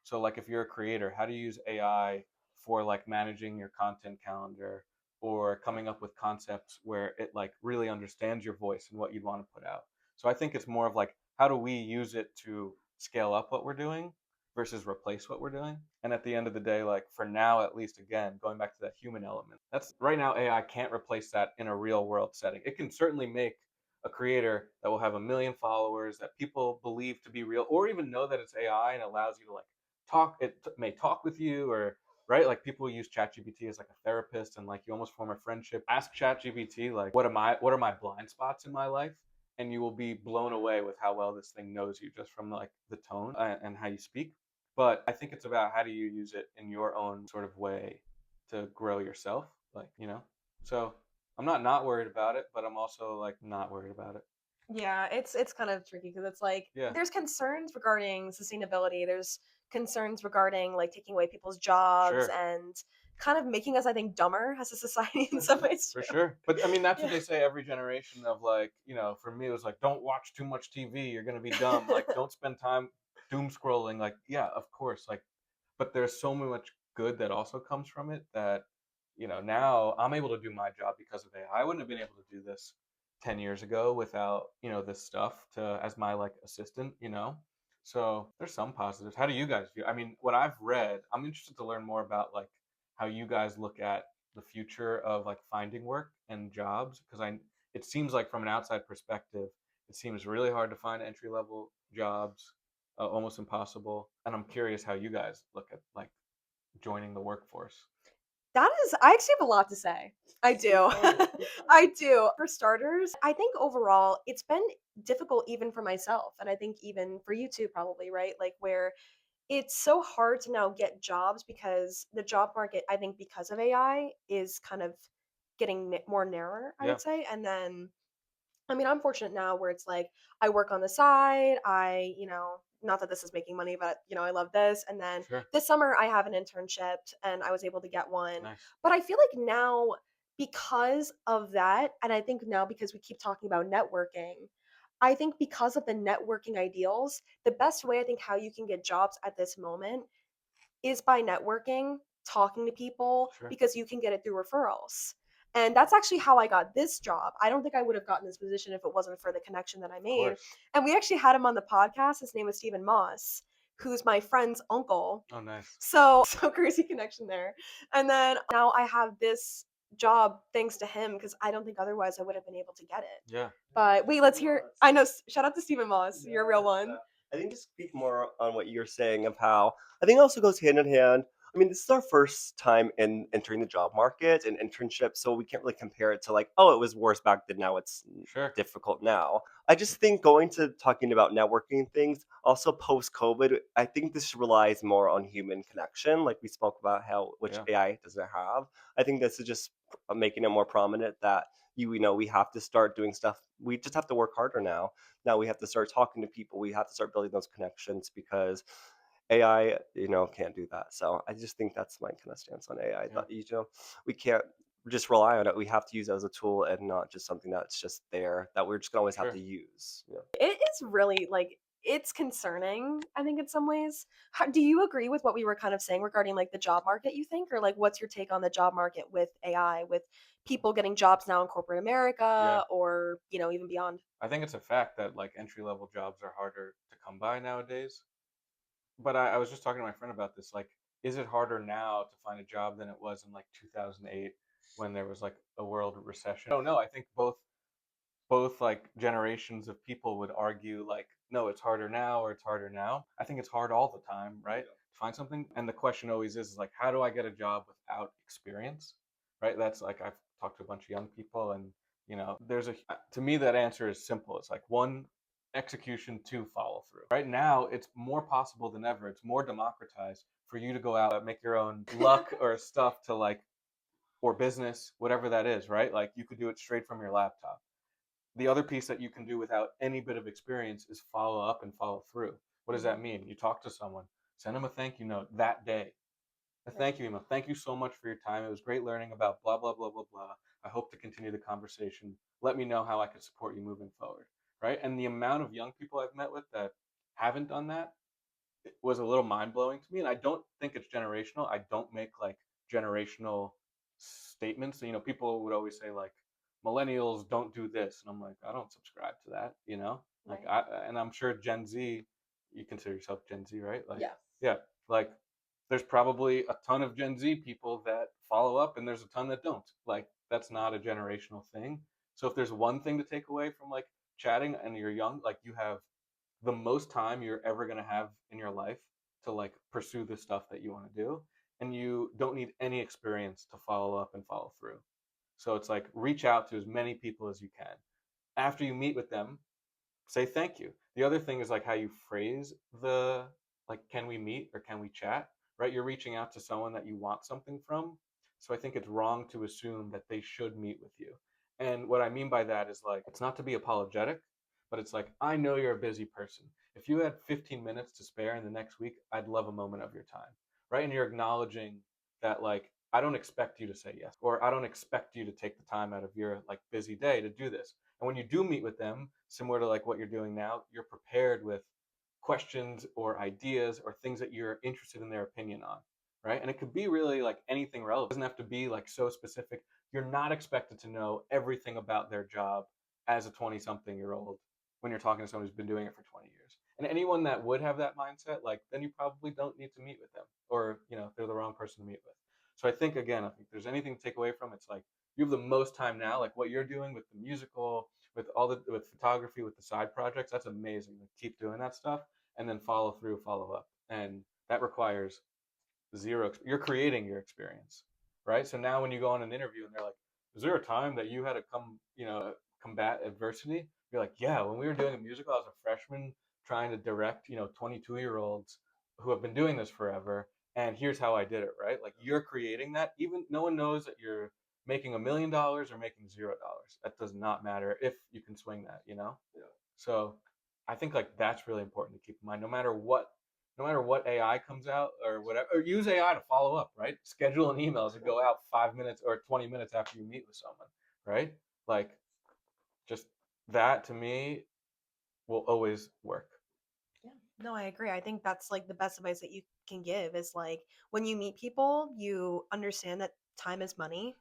So like if you're a creator, how do you use AI for like managing your content calendar or coming up with concepts where it like really understands your voice and what you'd want to put out? So I think it's more of like, how do we use it to scale up what we're doing versus replace what we're doing? And at the end of the day, like for now, at least, again, going back to that human element, that's right now, AI can't replace that in a real world setting. It can certainly make a creator that will have 1 million followers that people believe to be real, or even know that it's AI and allows you to like talk. It may talk with you, or right, like people use ChatGPT as like a therapist, and like you almost form a friendship. Ask ChatGPT like, what are my blind spots in my life? And you will be blown away with how well this thing knows you just from like the tone and how you speak. But I think it's about how do you use it in your own sort of way to grow yourself, So I'm not worried about it, but I'm also like not worried about it. Yeah, it's kind of tricky because it's like Yeah. there's concerns regarding sustainability. There's concerns regarding like taking away people's jobs Sure. and kind of making us, I think, dumber as a society in some ways. For too. sure. But I mean, that's what Yeah. they say every generation of like, for me, it was like, don't watch too much TV. You're going to be dumb. Like, don't spend time doom scrolling. Like, yeah, of course. Like, but there's so much good that also comes from it that, now I'm able to do my job because of AI. I wouldn't have been able to do this 10 years ago without, this stuff to as my like assistant. So there's some positives. How do you guys view? I mean, what I've read, I'm interested to learn more about like how you guys look at the future of like finding work and jobs, because it seems like from an outside perspective, it seems really hard to find entry level jobs, almost impossible. And I'm curious how you guys look at like joining the workforce. I actually have a lot to say. I do. I do. For starters, I think overall it's been difficult even for myself. And I think even for you too, probably, right? Like, where it's so hard to now get jobs because the job market, I think, because of AI, is kind of getting more narrower, I Yeah, would say. And then I mean, I'm fortunate now where it's like I work on the side. Not that this is making money, but I love this. And then sure. this summer I have an internship and I was able to get one. Nice. But I feel like now because of that, and I think now because we keep talking about networking, I think because of the networking ideals, the best way I think how you can get jobs at this moment is by networking, talking to people, Sure. because you can get it through referrals. And that's actually how I got this job. I don't think I would have gotten this position if it wasn't for the connection that I Of made. course. And we actually had him on the podcast. His name was Stephen Moss, who's my friend's uncle. Oh, nice. So crazy connection there. And then now I have this job thanks to him because I don't think otherwise I would have been able to get it. Yeah, But wait, let's hear. I know. Shout out to Stephen Moss. You're a real one. I think to speak more on what you're saying of how I think it also goes hand in hand. I mean, this is our first time in entering the job market and internship, so we can't really compare it to like, oh, it was worse back then, now it's sure. difficult now. I just think going to talking about networking things, also post COVID, I think this relies more on human connection, like we spoke about how which Yeah, AI doesn't have. I think this is just making it more prominent that we have to start doing stuff. We just have to work harder now. Now we have to start talking to people. We have to start building those connections because AI, can't do that. So I just think that's my kind of stance on AI. yeah, That we can't just rely on it. We have to use it as a tool and not just something that's just there that we're just gonna always have to sure. use. It is really like it's concerning, I think, in some ways. Do you agree with what we were kind of saying regarding like the job market, you think? Or like what's your take on the job market with AI, with people getting jobs now in corporate Yeah. America or, even beyond? I think it's a fact that like entry level jobs are harder to come by nowadays. But I was just talking to my friend about this. Like, is it harder now to find a job than it was in like 2008 when there was like a world recession? Oh no, I think both like generations of people would argue like, no, it's harder now or it's harder now. I think it's hard all the time, right? To find something. And the question always is like, how do I get a job without experience? Right? That's like I've talked to a bunch of young people, and there's a to me that answer is simple. It's like one, execution, two, follow through. Right now it's more possible than ever. It's more democratized for you to go out and make your own luck or stuff to like, or business, whatever that is, right? Like you could do it straight from your laptop. The other piece that you can do without any bit of experience is follow up and follow through. What does that Mhm. mean? You talk to someone, send them a thank you note that day, a Right. thank you email. Thank you so much for your time. It was great learning about blah, blah, blah, blah, blah. I hope to continue the conversation. Let me know how I can support you moving forward. Right. And the amount of young people I've met with that haven't done that was a little mind blowing to me. And I don't think it's generational. I don't make like generational statements. People would always say like millennials don't do this, and I'm like, I don't subscribe to that. Like Right. and I'm sure Gen Z, you consider yourself Gen Z, right? Like, Yes. yeah, like there's probably a ton of Gen Z people that follow up, and there's a ton that don't. Like that's not a generational thing. So if there's one thing to take away from like chatting and you're young, like you have the most time you're ever going to have in your life to like pursue the stuff that you want to do, and you don't need any experience to follow up and follow through. So it's like reach out to as many people as you can. After you meet with them, say thank you. The other thing is like how you phrase the, like, can we meet or can we chat, right? You're reaching out to someone that you want something from. So I think it's wrong to assume that they should meet with you. And what I mean by that is like, it's not to be apologetic, but it's like, I know you're a busy person. If you had 15 minutes to spare in the next week, I'd love a moment of your time, right? And you're acknowledging that, like, I don't expect you to say yes, or I don't expect you to take the time out of your like busy day to do this. And when you do meet with them, similar to like what you're doing now, you're prepared with questions or ideas or things that you're interested in their opinion on, right? And it could be really like anything relevant. It doesn't have to be like so specific. You're not expected to know everything about their job as a 20-something-year-old when you're talking to someone who's been doing it for 20 years. And anyone that would have that mindset, like, then you probably don't need to meet with them, or they're the wrong person to meet with. So I think, again, if there's anything to take away from, it's like you have the most time now, like what you're doing with the musical, with photography, with the side projects. That's amazing. Like, keep doing that stuff, and then follow through, follow up, and that requires zero. You're creating your experience, right? So now when you go on an interview and they're like, "Is there a time that you had to combat adversity?" You're like, "Yeah, when we were doing a musical, I was a freshman trying to direct 22-year-olds who have been doing this forever, and here's how I did it." Right? Like, you're creating that. Even no one knows that you're making $1 million or making $0. That does not matter if you can swing that. Yeah. So I think like that's really important to keep in mind. No matter what AI comes out or whatever, or use AI to follow up, right? Schedule an email to go out 5 minutes or 20 minutes after you meet with someone, right? Like, just that to me will always work. Yeah. No, I agree. I think that's like the best advice that you can give is like when you meet people, you understand that time is money.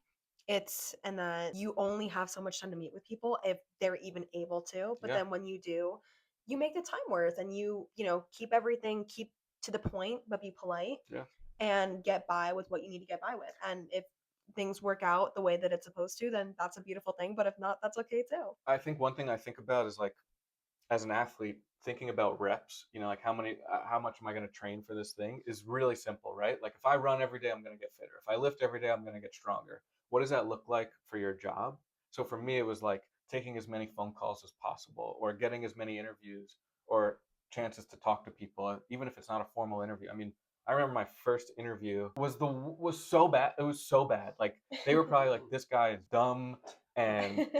And that you only have so much time to meet with people if they're even able to. But Yeah. then when you do, you make the time worth and keep to the point, but be polite Yeah. and get by with what you need to get by with. And if things work out the way that it's supposed to, then that's a beautiful thing. But if not, that's okay too. I think one thing I think about is like, as an athlete, thinking about reps, like how much am I going to train for this thing is really simple, right? Like, if I run every day, I'm going to get fitter. If I lift every day, I'm going to get stronger. What does that look like for your job? So for me, it was like taking as many phone calls as possible, or getting as many interviews or chances to talk to people, even if it's not a formal interview. I mean, I remember my first interview was so bad. It was so bad. Like, they were probably like, "This guy is dumb," and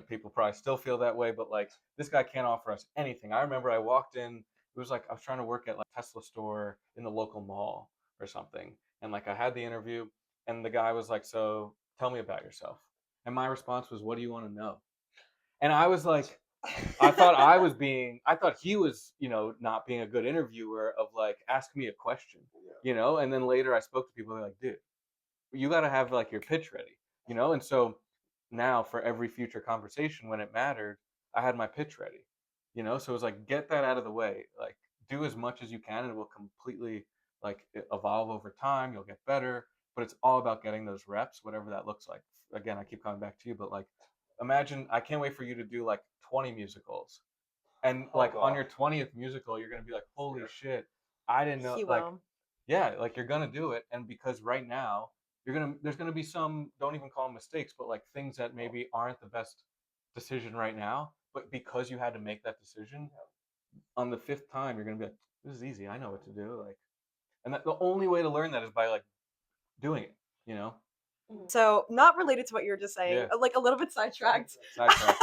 people probably still feel that way, but like, this guy can't offer us anything. I remember I walked in, it was like I was trying to work at like Tesla store in the local mall or something. And like, I had the interview, and the guy was like, "So tell me about yourself." And my response was, "What do you want to know?" And I was like, I thought he was, not being a good interviewer of like, ask me a question, and then later I spoke to people, they're like, "Dude, you got to have like your pitch ready," and so now for every future conversation when it mattered, I had my pitch ready, so it was like, get that out of the way, like, do as much as you can, and it will completely like evolve over time. You'll get better, but it's all about getting those reps, whatever that looks like. Again, I keep coming back to you, but like, imagine, I can't wait for you to do like 20 musicals, and Oh like on god. your 20th musical, you're going to be like, "Holy shit, I didn't know." He Like, will. yeah, like, you're gonna do it, and because right now there's gonna be some, don't even call them mistakes, but like things that maybe aren't the best decision right now, but because you had to make that decision on the fifth time, you're gonna be like, "This is easy. I know what to do." Like, and that the only way to learn that is by like doing it. You know? So, not related to what you were just saying, Yeah. like a little bit sidetracked. Sidetrack.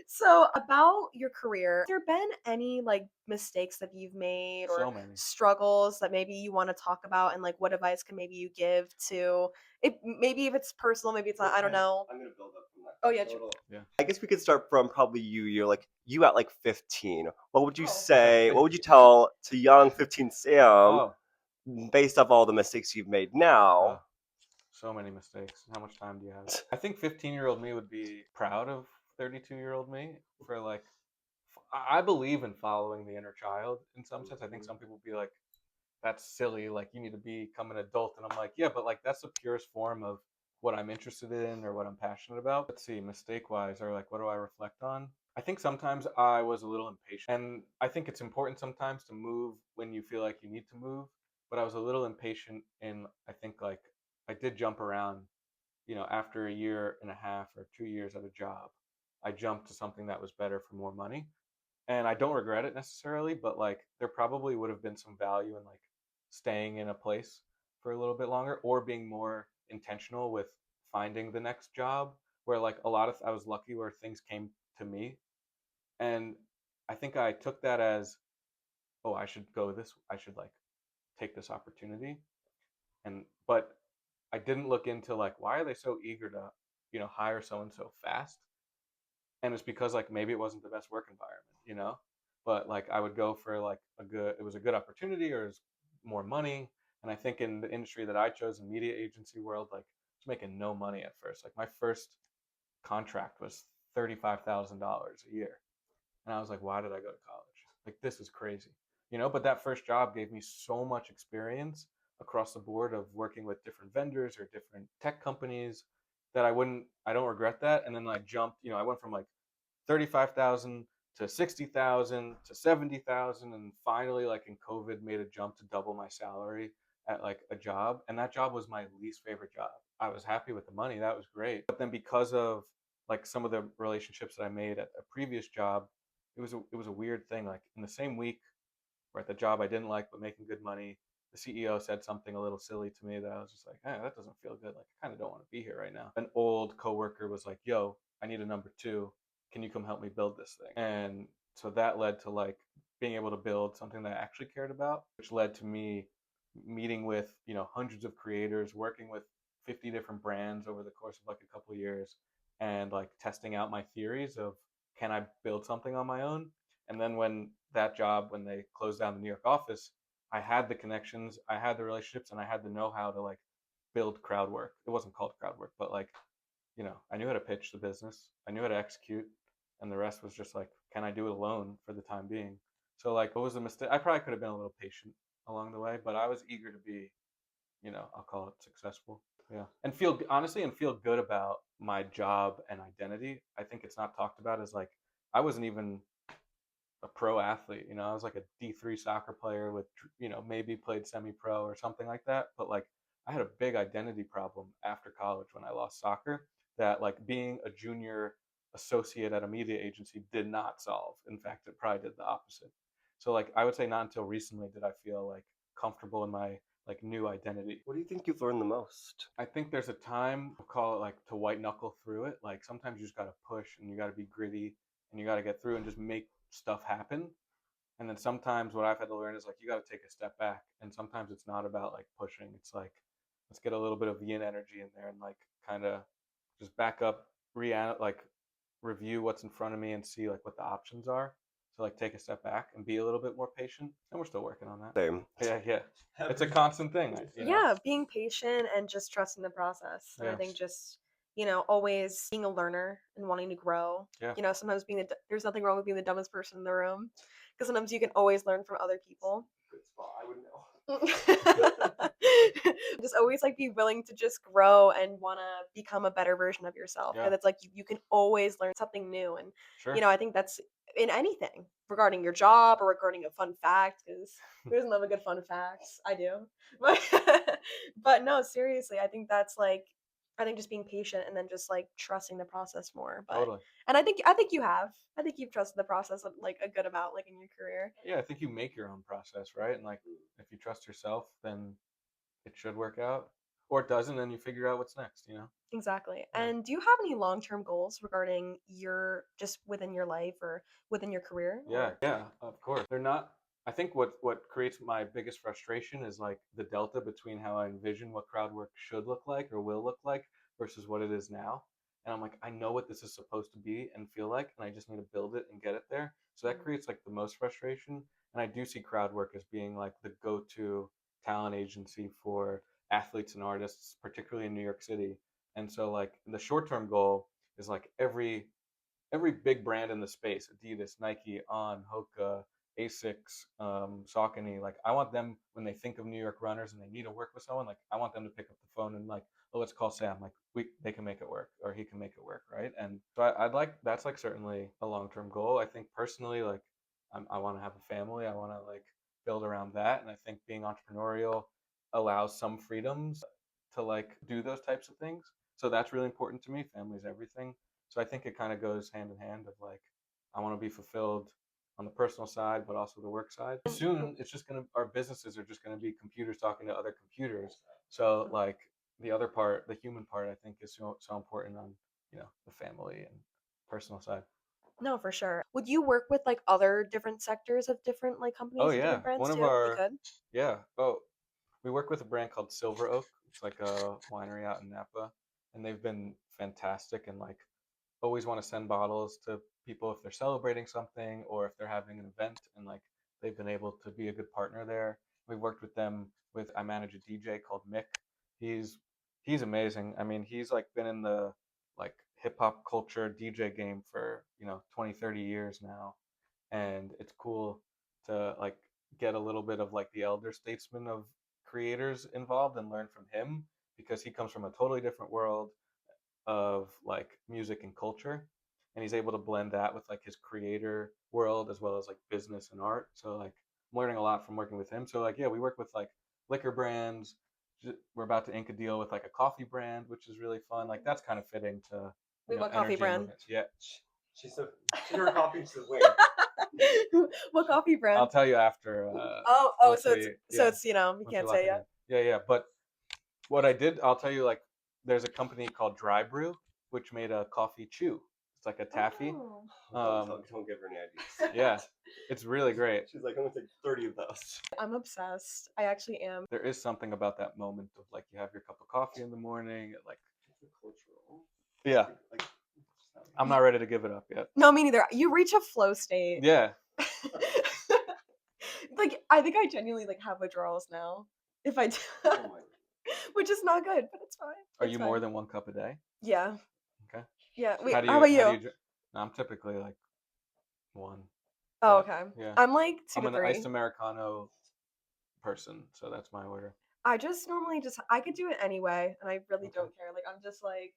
So, about your career, have there been any like mistakes that you've made or So many. struggles that maybe you want to talk about, and like what advice can maybe you give to it? Maybe if it's personal, maybe it's not. I don't know. I'm gonna build up from that. Oh yeah, So true. Yeah. I guess we could start from probably you. You're like you at like 15. What would you Oh. say? What would you tell to young 15 Sam Oh. based off all the mistakes you've made now? Oh. So many mistakes. How much time do you have? I think 15-year-old me would be proud of 32-year-old me for like, I believe in following the inner child in some sense. I think some people would be like, "That's silly. Like, you need to become an adult." And I'm like, "Yeah, but like, that's the purest form of what I'm interested in or what I'm passionate about." Let's see, mistake wise, or like, what do I reflect on? I think sometimes I was a little impatient. And I think it's important sometimes to move when you feel like you need to move. But I was a little impatient in, I think, like, I did jump around, after a year and a half or 2 years at a job. I jumped to something that was better for more money, and I don't regret it necessarily, but like, there probably would have been some value in like staying in a place for a little bit longer, or being more intentional with finding the next job, where like I was lucky where things came to me, and I think I took that as, "Oh, I should like take this opportunity." But I didn't look into like, why are they so eager to hire someone so fast? And it's because like maybe it wasn't the best work environment. but like I would go for like it was a good opportunity or it was more money. And I think in the industry that I chose, in media agency world, like I was making no money at first. Like my first contract was $35,000 a year. And I was like, why did I go to college? Like, this is crazy, you know? But that first job gave me so much experience across the board of working with different vendors or different tech companies that I don't regret that. And then I jumped, I went from like 35,000 to 60,000 to 70,000. And finally, like in COVID, made a jump to double my salary at like a job. And that job was my least favorite job. I was happy with the money. That was great. But then because of like some of the relationships that I made at a previous job, it was a weird thing. Like in the same week, or at the job I didn't like but making good money, the CEO said something a little silly to me that I was just like, that doesn't feel good. Like I kind of don't want to be here right now. An old coworker was like, yo, I need a number two. Can you come help me build this thing? And so that led to like being able to build something that I actually cared about, which led to me meeting with, hundreds of creators, working with 50 different brands over the course of like a couple of years and like testing out my theories of can I build something on my own? And then when they closed down the New York office, I had the connections, I had the relationships, and I had the know-how to like build Crowdwork. It wasn't called Crowdwork, but like, I knew how to pitch the business, I knew how to execute, and the rest was just like, can I do it alone for the time being? So like, what was the mistake? I probably could have been a little patient along the way, but I was eager to be, I'll call it successful. Yeah. And feel good about my job and identity. I think it's not talked about as like I wasn't even a pro athlete. I was like a D3 soccer player with, maybe played semi-pro or something like that. But like I had a big identity problem after college when I lost soccer that like being a junior associate at a media agency did not solve. In fact, it probably did the opposite. So like I would say not until recently did I feel like comfortable in my like new identity. What do you think you've learned the most? I think there's a time, we'll call it like to white knuckle through it. Like sometimes you just got to push and you got to be gritty and you got to get through and just make stuff happen. And then sometimes what I've had to learn is like you got to take a step back. And sometimes it's not about like pushing. It's like let's get a little bit of yin energy in there and like kind of just back up, like review what's in front of me and see like what the options are. So like take a step back and be a little bit more patient. And we're still working on that. Same. Yeah, yeah. It's a constant thing. Yeah, being patient and just trusting the process. And I think Yes. just, always being a learner and wanting to grow. Yeah. Sometimes there's nothing wrong with being the dumbest person in the room because sometimes you can always learn from other people. Good spot. I would know. Just always like be willing to just grow and want to become a better version of yourself. Yeah. And it's like you can always learn something new. And, Sure. I think that's in anything regarding your job or regarding a fun fact because who doesn't love a good fun facts? I do. But, but no, seriously, I think that's like, I think just being patient and then just like trusting the process more. But, Totally. and I think you have. I think you've trusted the process like a good amount, like in your career. Yeah, I think you make your own process, right? And like if you trust yourself, then it should work out. Or it doesn't, then you figure out what's next. Exactly. Yeah. And do you have any long-term goals regarding your just within your life or within your career? Yeah, Or yeah, of course. They're not I think what creates my biggest frustration is like the delta between how I envision what crowd work should look like or will look like versus what it is now. And I'm like, I know what this is supposed to be and feel like, and I just need to build it and get it there. So that Mm. creates like the most frustration. And I do see crowd work as being like the go-to talent agency for athletes and artists, particularly in New York City. And so like the short-term goal is like every big brand in the space, Adidas, Nike, On, Hoka, Asics, Saucony, like I want them when they think of New York runners and they need to work with someone, like I want them to pick up the phone and like, oh, let's call Sam. Like they can make it work or he can make it work, right? And so I'd like that's like certainly a long term goal. I think personally, like I want to have a family. I want to like build around that, and I think being entrepreneurial allows some freedoms to like do those types of things. So that's really important to me. Family's everything. So I think it kind of goes hand in hand of like I want to be fulfilled on the personal side, but also the work side. Soon, it's just our businesses are just gonna be computers talking to other computers. So like the other part, the human part, I think is so important on the family and personal side. No, for sure. Would you work with like other different sectors of different like Oh companies and yeah, different brands one of too? You our could? yeah. Oh, we work with a brand called Silver Oak. It's like a winery out in Napa, and they've been fantastic and like always want to send bottles to people if they're celebrating something or if they're having an event, and like they've been able to be a good partner there. We've worked with them with I manage a DJ called Mick. He's he's amazing. I mean, he's like been in the like hip hop culture DJ game for, 20, 30 years now. And it's cool to like get a little bit of like the elder statesman of creators involved and learn from him, because he comes from a totally different world of like music and culture, and he's able to blend that with like his creator world as well as like business and art. So like I'm learning a lot from working with him. So like, yeah, we work with like liquor brands. We're about to ink a deal with like a coffee brand, which is really fun. Like that's kind of fitting to Wait, what coffee energy and brand? movements. Yeah, She said, she heard coffee. She said, wait. What coffee brand? I'll tell you after. Oh, once so it's we- so yeah, it's you once we can't lock say it yet. in. Yeah. But what I did, I'll tell you. Like, there's a company called Dry Brew, which made a coffee chew. It's like a taffy. Oh. Don't give her any ideas. Yeah, it's really great. She's like, I'm gonna take 30 of those. I'm obsessed. I actually am. There is something about that moment of like you have your cup of coffee in the morning, like It's cultural. yeah. Like, I'm not ready to give it up yet. No, me neither. You reach a flow state. Yeah. Like I think I genuinely like have withdrawals now. If I do, oh my. which is not good, but it's fine. Are It's you fine. more than 1 cup a day? Yeah. Okay. Yeah. Wait. How How about you? No, I'm typically like 1. Oh, but, okay. Yeah. I'm like 2 I'm to an 3. iced Americano person, so that's my order. I just normally I could do it anyway, and I really Okay. don't care. Like I'm just like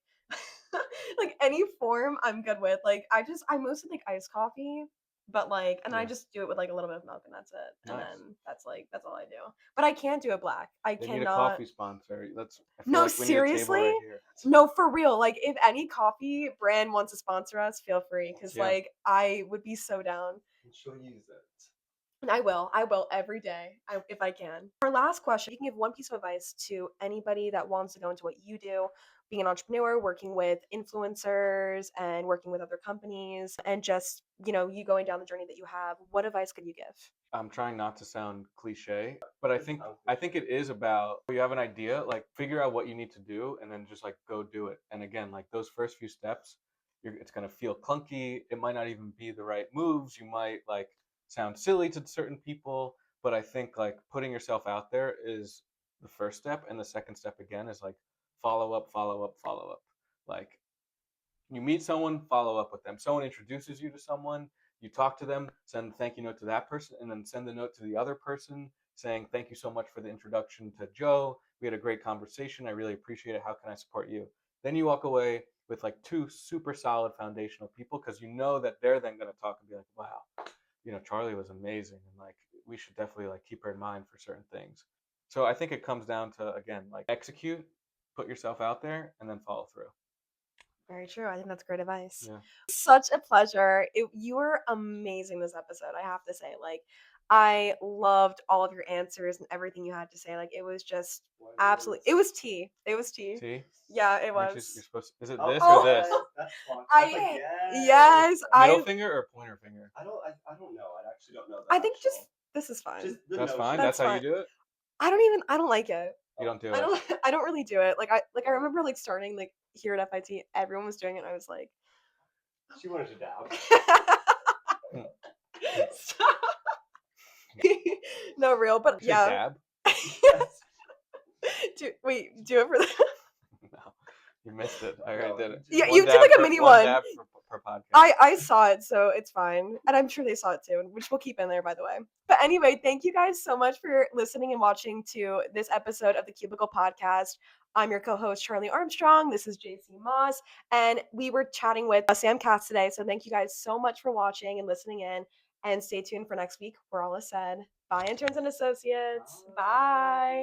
like any form I'm good with. Like I mostly like iced coffee, but like and I Yeah. just do it with like a little bit of milk and that's it. And Nice. then that's all I do. But I can't do it black. I They need a cannot. coffee sponsor. I feel No, like we need a table seriously? right here. No, for real. Like if any coffee brand wants to sponsor us, feel free cuz Yeah. like I would be so down. And she'll use it. And I will every day if I can. Our last question, you can give one piece of advice to anybody that wants to go into what you do, being an entrepreneur, working with influencers and working with other companies, and just, you going down the journey that you have. What advice could you give? I'm trying not to sound cliche, but I think it is about you have an idea, like figure out what you need to do and then just like go do it. And again, like those first few steps, it's going to feel clunky. It might not even be the right moves. You might like sound silly to certain people, but I think like putting yourself out there is the first step, and the second step again is like follow up, follow up, follow up. Like you meet someone, follow up with them. Someone introduces you to someone, you talk to them, send a thank you note to that person, and then send a note to the other person saying, thank you so much for the introduction to Joe. We had a great conversation. I really appreciate it. How can I support you? Then you walk away with like 2 super solid foundational people, because you know that they're then going to talk and be like, wow, Charlie was amazing. And like, we should definitely like keep her in mind for certain things. So I think it comes down to, again, like execute, put yourself out there, and then follow through. Very true. I think that's great advice. Yeah. Such a pleasure. You were amazing this episode, I have to say. Like, I loved all of your answers and everything you had to say. Like, it was just absolutely. It was tea. It was tea. See? Yeah, it Aren't was. you're supposed to, is it Oh, this oh, or this? That's fun. I That's like, yes, Middle I finger or pointer finger? I don't know. I actually don't know that. I think just this is fine. Just the That's notion. fine. That's That's how fine. you do it. I don't like it. You don't do I it. don't I don't really do it. Like I remember like starting like here at FIT, everyone was doing it and I was like She wanted to dab. Stop. No, real, but You say yeah. dab? Do it for the No, you missed it. I already did it. Yeah, One you did dab like a per- mini one one. dab per podcast. I saw it, so it's fine. And I'm sure they saw it too, which we'll keep in there, by the way. But anyway, thank you guys so much for listening and watching to this episode of the Cubicle Podcast. I'm your co-host, Charlie Armstrong. This is JC Moss. And we were chatting with Sam Katz today. So thank you guys so much for watching and listening in. And stay tuned for next week, where all is said. Bye, interns and associates. Bye.